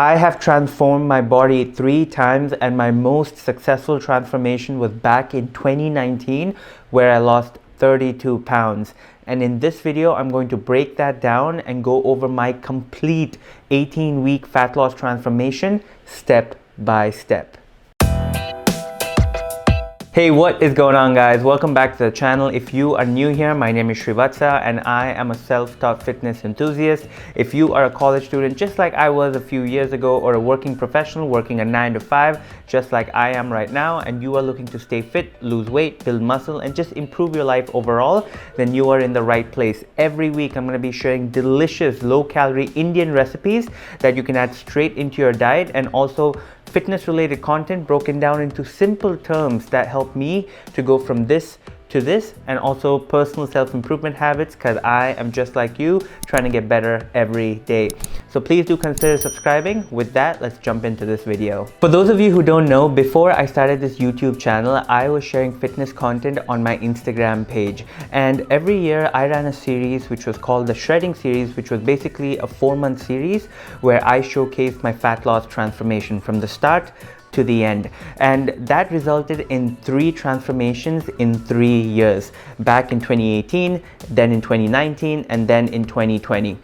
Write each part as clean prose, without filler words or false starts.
I have transformed my body 3 times, and my most successful transformation was back in 2019 where I lost 32 pounds. And in this video, I'm going to break that down and go over my complete 18-week fat loss transformation step by step. Hey, what is going on, guys? Welcome back to the channel. If you are new here, my name is FitLifeWithVatsa and I am a self-taught fitness enthusiast. If you are a college student just like I was a few years ago, or a working professional working a 9 to 5 just like I am right now, and you are looking to stay fit, lose weight, build muscle, and just improve your life overall, then you are in the right place. Every week I'm going to be sharing delicious low-calorie Indian recipes that you can add straight into your diet, and also fitness related content broken down into simple terms that help me to go from this to this, and also personal self-improvement habits, because I am just like you, trying to get better every day. So please do consider subscribing. With that, let's jump into this video. For those of you who don't know, before I started this YouTube channel, I was sharing fitness content on my Instagram page. And every year I ran a series which was called the Shredding Series, which was basically a 4-month series where I showcased my fat loss transformation from the start to the end, and that resulted in 3 transformations in 3 years, back in 2018, then in 2019, and then in 2020.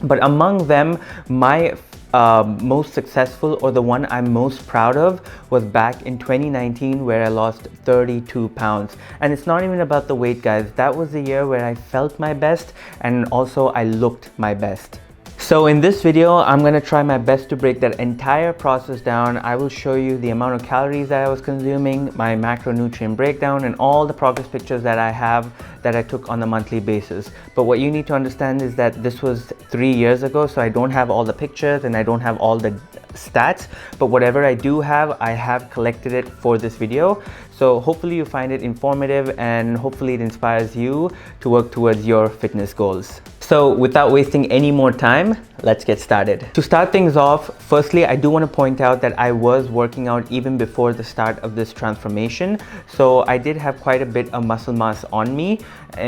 But among them, my most successful, or the one I'm most proud of, was back in 2019 where I lost 32 pounds. And it's not even about the weight, guys. That was the year where I felt my best, and also I looked my best. So in this video, I'm going to try my best to break that entire process down. I will show you the amount of calories that I was consuming, my macronutrient breakdown, and all the progress pictures that I have that I took on a monthly basis. But what you need to understand is that this was 3 years ago, so I don't have all the pictures and I don't have all the stats, but whatever I do have, I have collected it for this video. So hopefully you find it informative, and hopefully it inspires you to work towards your fitness goals. So without wasting any more time, let's get started. To start things off, firstly, I do want to point out that I was working out even before the start of this transformation. So I did have quite a bit of muscle mass on me.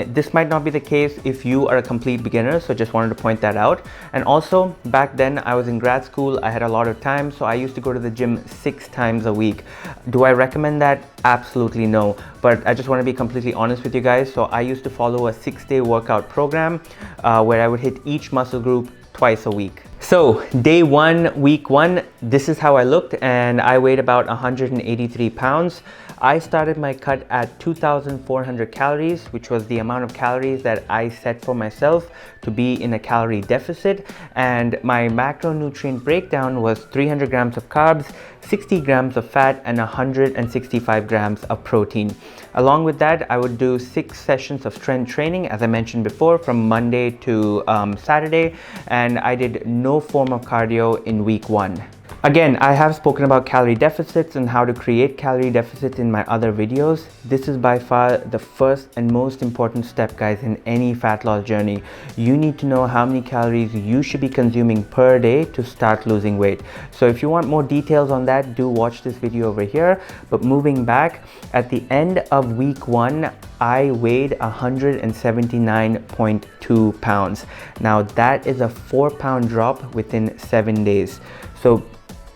This might not be the case if you are a complete beginner, so just wanted to point that out. And also, back then I was in grad school, I had a lot of time, so I used to go to the gym 6 times a week. Do I recommend that? Absolutely no. But I just want to be completely honest with you guys. So I used to follow a 6-day workout program where I would hit each muscle group twice a week. So day 1, week 1, this is how I looked, and I weighed about 183 pounds. I started my cut at 2,400 calories, which was the amount of calories that I set for myself to be in a calorie deficit. And my macronutrient breakdown was 300 grams of carbs, 60 grams of fat, and 165 grams of protein. Along with that, I would do 6 sessions of strength training, as I mentioned before, from Monday to Saturday, and I did no form of cardio in week 1. Again, I have spoken about calorie deficits and how to create calorie deficits in my other videos. This is by far the first and most important step, guys, in any fat loss journey. You need to know how many calories you should be consuming per day to start losing weight. So if you want more details on that, do watch this video over here. But moving back, at the end of week 1, I weighed 179.2 pounds. Now that is a 4-pound drop within 7 days. So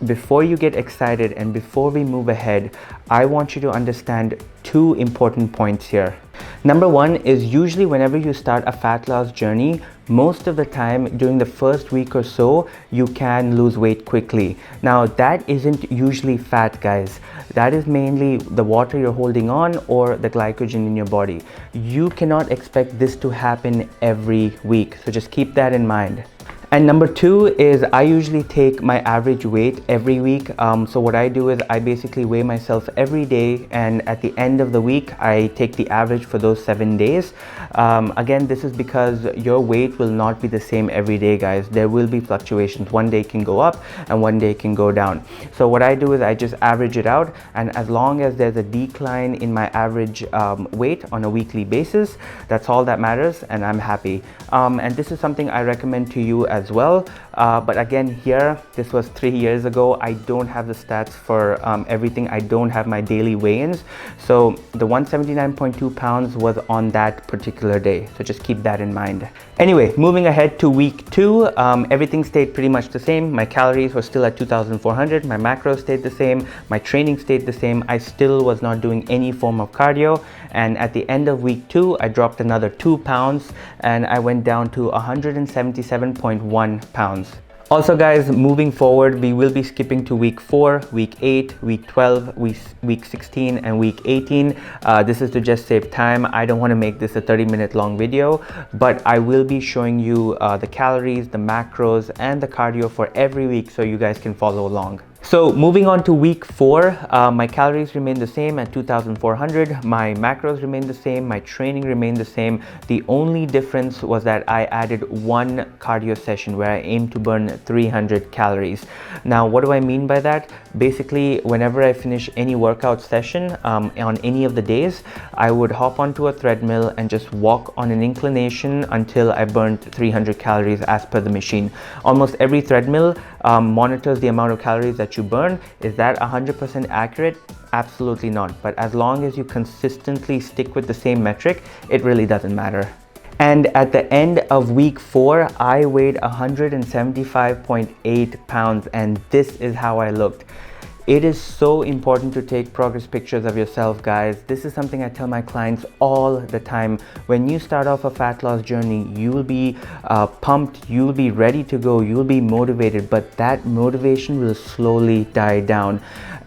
before you get excited and before we move ahead, I want you to understand 2 important points here. Number 1 is, usually whenever you start a fat loss journey, most of the time during the first week or so, you can lose weight quickly. Now that isn't usually fat, guys. That is mainly the water you're holding on or the glycogen in your body. You cannot expect this to happen every week, so just keep that in mind. And number 2 is, I usually take my average weight every week. So what I do is I basically weigh myself every day, and at the end of the week I take the average for those 7 days. Again, this is because your weight will not be the same every day, guys. There will be fluctuations. One day can go up and one day can go down. So what I do is I just average it out, and as long as there's a decline in my average weight on a weekly basis, that's all that matters, and I'm happy. And this is something I recommend to you as as well. But again, here, this was 3 years ago. I don't have the stats for everything. I don't have my daily weigh-ins. So the 179.2 pounds was on that particular day. So just keep that in mind. Anyway, moving ahead to week 2, everything stayed pretty much the same. My calories were still at 2,400. My macros stayed the same. My training stayed the same. I still was not doing any form of cardio. And at the end of week 2, I dropped another 2 pounds and I went down to 177.1 pounds. Also guys, moving forward, we will be skipping to week 4, week 8, week 12, week 16 and week 18. This is to just save time. I don't want to make this a 30-minute long video, but I will be showing you the calories, the macros and the cardio for every week so you guys can follow along. So moving on to week 4, my calories remain the same at 2,400. My macros remain the same. My training remained the same. The only difference was that I added one cardio session where I aim to burn 300 calories. Now, what do I mean by that? Basically, whenever I finish any workout session on any of the days, I would hop onto a treadmill and just walk on an inclination until I burned 300 calories as per the machine. Almost every treadmill monitors the amount of calories that you burn. Is that 100% accurate? Absolutely not. But as long as you consistently stick with the same metric, it really doesn't matter. And at the end of week 4, I weighed 175.8 pounds, and this is how I looked. It is so important to take progress pictures of yourself, guys. This is something I tell my clients all the time. When you start off a fat loss journey, you will be pumped, you will be ready to go, you will be motivated, but that motivation will slowly die down.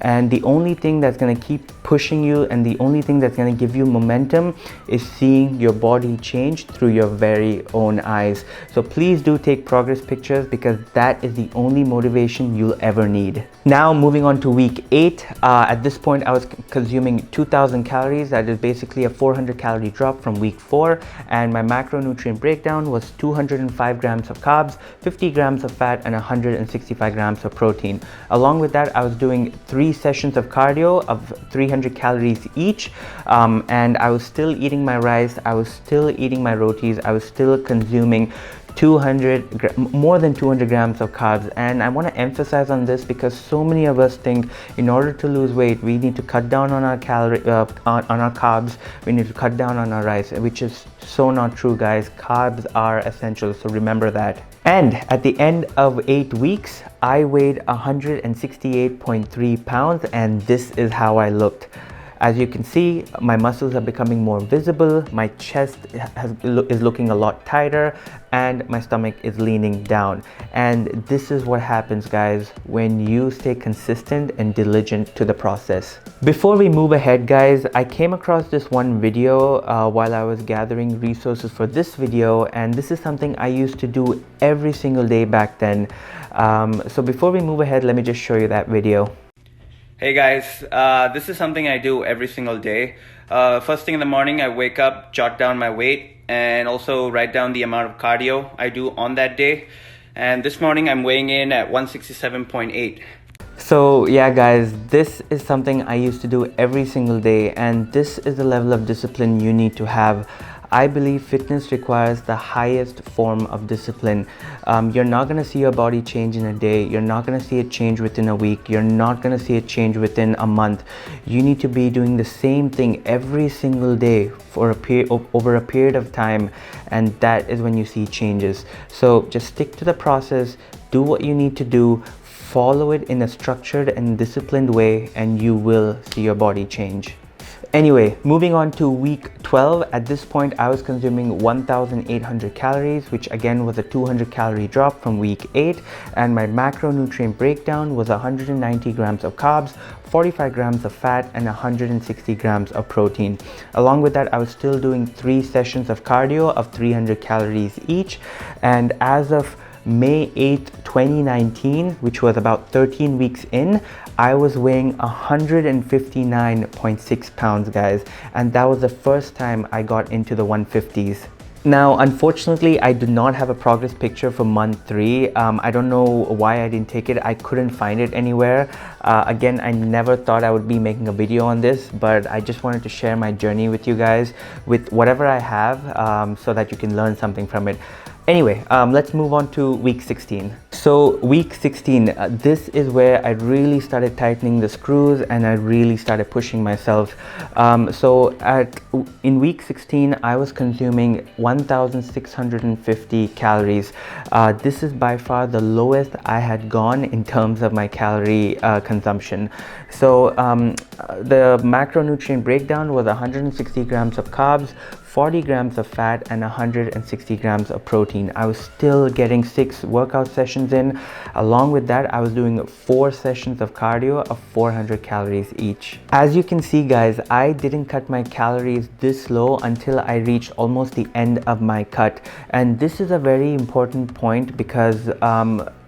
And the only thing that's going to keep pushing you and the only thing that's going to give you momentum is seeing your body change through your very own eyes. So please do take progress pictures because that is the only motivation you'll ever need. Now moving on to week 8, at this point I was consuming 2,000 calories. That is basically a 400 calorie drop from week 4, and my macronutrient breakdown was 205 grams of carbs, 50 grams of fat and 165 grams of protein. Along with that, I was doing 3 sessions of cardio of 300 calories each, and I was still eating my rice, I was still eating my rotis, I was still consuming more than 200 grams of carbs. And I want to emphasize on this because so many of us think in order to lose weight we need to cut down on our on our carbs, we need to cut down on our rice, which is so not true, guys. Carbs are essential, so remember that. And at the end of 8 weeks, I weighed 168.3 pounds, and this is how I looked. As you can see, my muscles are becoming more visible, my chest is looking a lot tighter, and my stomach is leaning down. And this is what happens, guys, when you stay consistent and diligent to the process. Before we move ahead, guys, I came across this one video while I was gathering resources for this video, and this is something I used to do every single day back then. So before we move ahead, let me just show you that video. Hey guys, this is something I do every single day. First thing in the morning, I wake up, jot down my weight, and also write down the amount of cardio I do on that day. And this morning, I'm weighing in at 167.8. So yeah guys, this is something I used to do every single day, and this is the level of discipline you need to have. I believe fitness requires the highest form of discipline. You're not going to see your body change in a day. You're not going to see it change within a week. You're not going to see it change within a month. You need to be doing the same thing every single day for over a period of time, and that is when you see changes. So just stick to the process, do what you need to do, follow it in a structured and disciplined way, and you will see your body change. Anyway, moving on to week 12, at this point I was consuming 1,800 calories, which again was a 200 calorie drop from week 8, and my macronutrient breakdown was 190 grams of carbs, 45 grams of fat and 160 grams of protein. Along with that, I was still doing 3 sessions of cardio of 300 calories each, and as of May 8th, 2019, which was about 13 weeks in, I was weighing 159.6 pounds, guys, and that was the first time I got into the 150s. Now, unfortunately, I do not have a progress picture for month 3. I don't know why I didn't take it. I couldn't find it anywhere. Again, I never thought I would be making a video on this, but I just wanted to share my journey with you guys with whatever I have, so that you can learn something from it. Anyway, let's move on to week 16. So week 16, this is where I really started tightening the screws and I really started pushing myself. In week 16, I was consuming 1,650 calories. This is by far the lowest I had gone in terms of my calorie consumption. So the macronutrient breakdown was 160 grams of carbs, 40 grams of fat, and 160 grams of protein. I was still getting 6 workout sessions in. Along with that, I was doing 4 sessions of cardio of 400 calories each. As you can see, guys, I didn't cut my calories this low until I reached almost the end of my cut. And this is a very important point because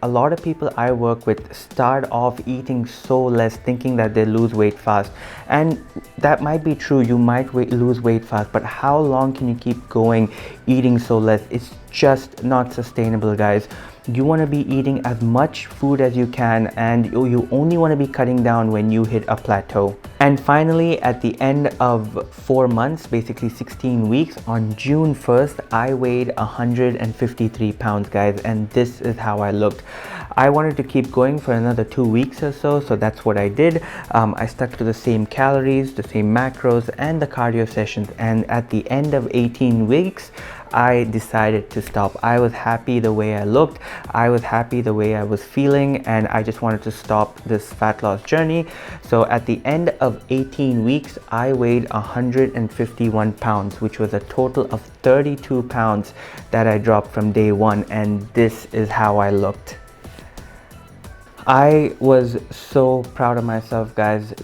a lot of people I work with start off eating so less, thinking that they lose weight fast. And that might be true, you might lose weight fast, but how long can you keep going eating so less? It's just not sustainable, guys. You want to be eating as much food as you can, and you only want to be cutting down when you hit a plateau. And finally, at the end of 4 months, basically 16 weeks, on June 1st, I weighed 153 pounds, guys, and this is how I looked. I wanted to keep going for another 2 weeks or so that's what I did. I stuck to the same calories, the same macros, and the cardio sessions, and at the end of 18 weeks, I decided to stop. I was happy the way I looked, I was happy the way I was feeling, and I just wanted to stop this fat loss journey. So at the end of 18 weeks, I weighed 151 pounds, which was a total of 32 pounds that I dropped from day one, and this is how I looked. I was so proud of myself, guys.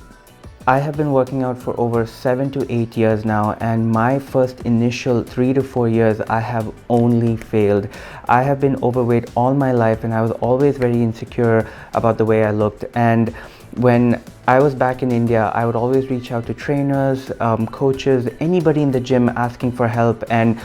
I have been working out for over 7 to 8 years now, and my first initial 3 to 4 years I have only failed. I have been overweight all my life and I was always very insecure about the way I looked. And when I was back in India, I would always reach out to trainers, coaches, anybody in the gym asking for help, and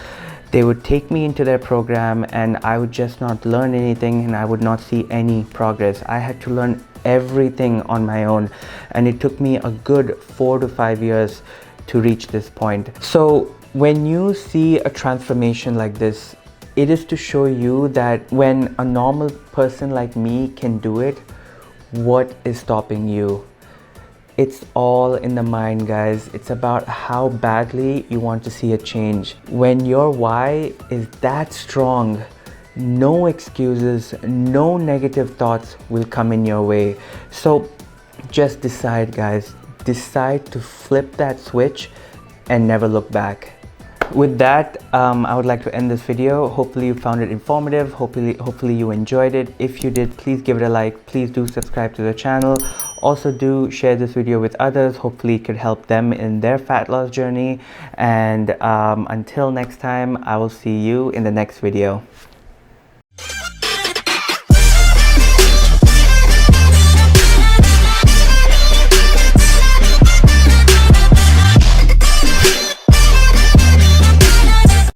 they would take me into their program and I would just not learn anything and I would not see any progress. I had to learn everything on my own, and it took me a good 4 to 5 years to reach this point. So when you see a transformation like this, it is to show you that when a normal person like me can do it, what is stopping you? It's all in the mind, guys. It's about how badly you want to see a change. When your why is that strong, no excuses, no negative thoughts will come in your way. So just decide, guys. Decide to flip that switch and never look back. With that, I would like to end this video. Hopefully you found it informative. Hopefully you enjoyed it. If you did, please give it a like. Please do subscribe to the channel. Also do share this video with others. Hopefully it could help them in their fat loss journey. And until next time, I will see you in the next video.